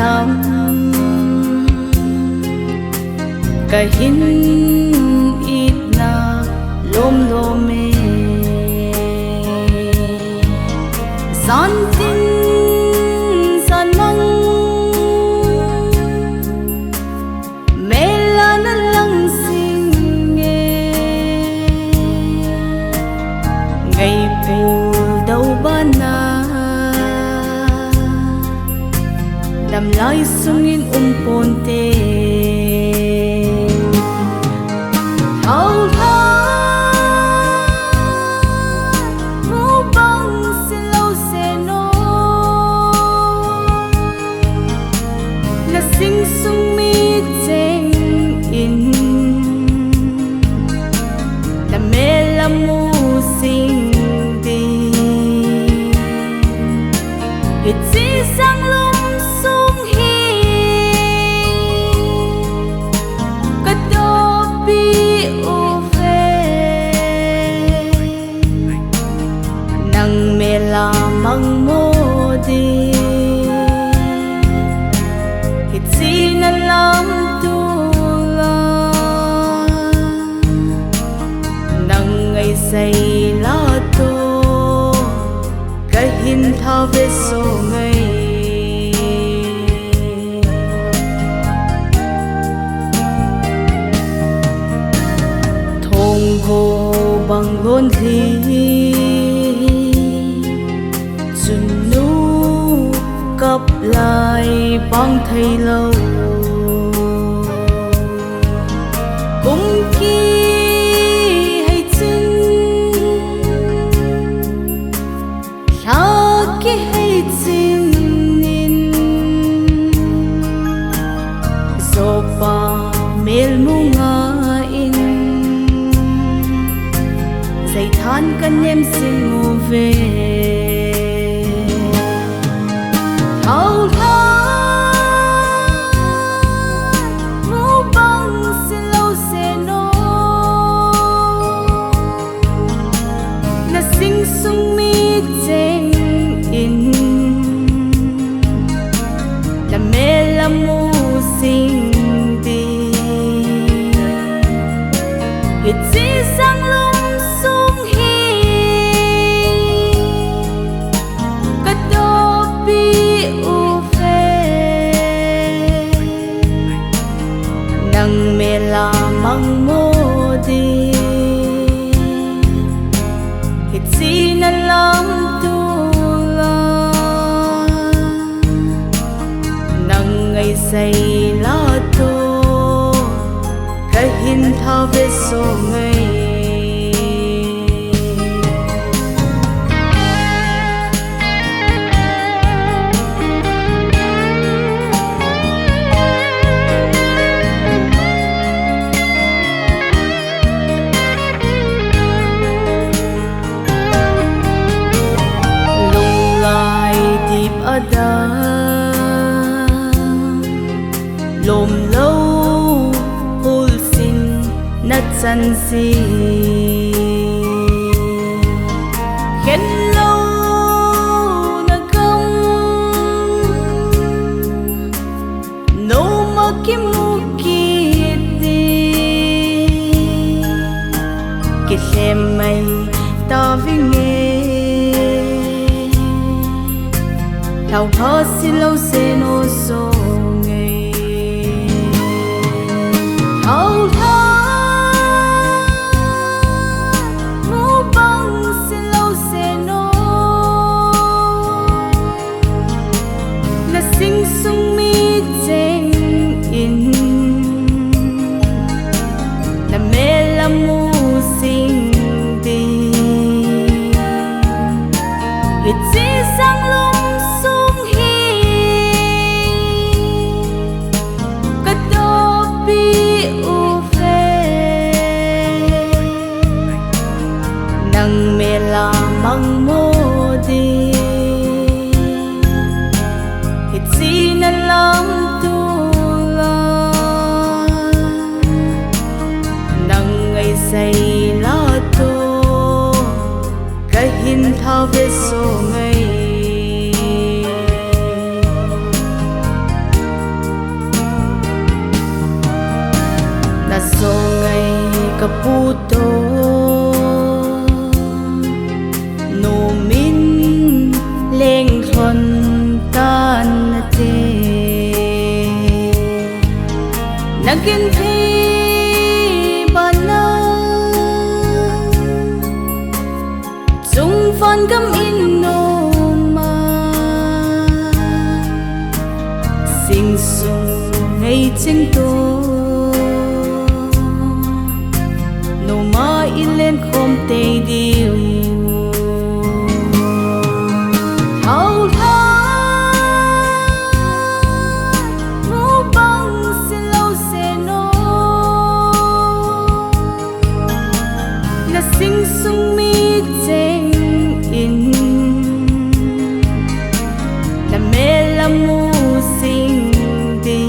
nam kahin itna lom lome san tin sanang mela na lang singe ngay ping đâu ba na đam lai sungin ponte sing sung mi cheng in la me la mu sing di it si sang lum sung hi ka to bi u ve nang me la mang mo di na lam tu la nang ngày say la to kahin tha ve so ngày thong ho bang lon thi chun nu cặp lại bang thầy lâu cũng khi hay chân sao khi hay chân in sopa mel munga in dây than căn em xin ngô về sing sung mi cheng in la me la mu sing di it si sang lum sung hi ka to bi u ve nang me la mang mo di si na lam tu la nang ngày say la to kahin tha ve so ngày adap lom lâu hul sin na chan si khen lâu na gam no ma kim mu ki di ke xem mai ta vi nghe thao thơ xin lâu sẽ nô so ngày thao thơ mu băng xin lâu sẽ nô là sing sung mi cheng in là me la mu sing di it si sang lum mang mo di it si na lam tu la nang ngày say la to kahin tha ve so ngày pu to no min leng thon tan na te nakin thi bana chung fan gam in no ma sing sung ngay chân to no ma in lên khom te diu hao tha mu bang sin lâu se no na sing sung mi cheng in na me la mu sing di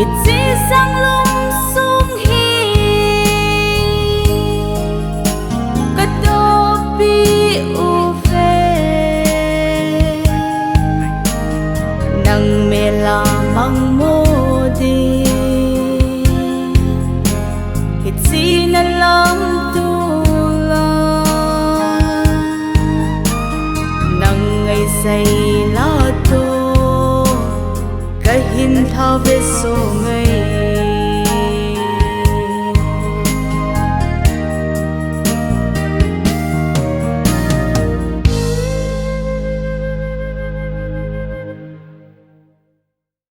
it si sang lum sung hi ka to pi u fe nang me la mang mo di it si na lam tu la nang ngày say la to ka hin tha ve so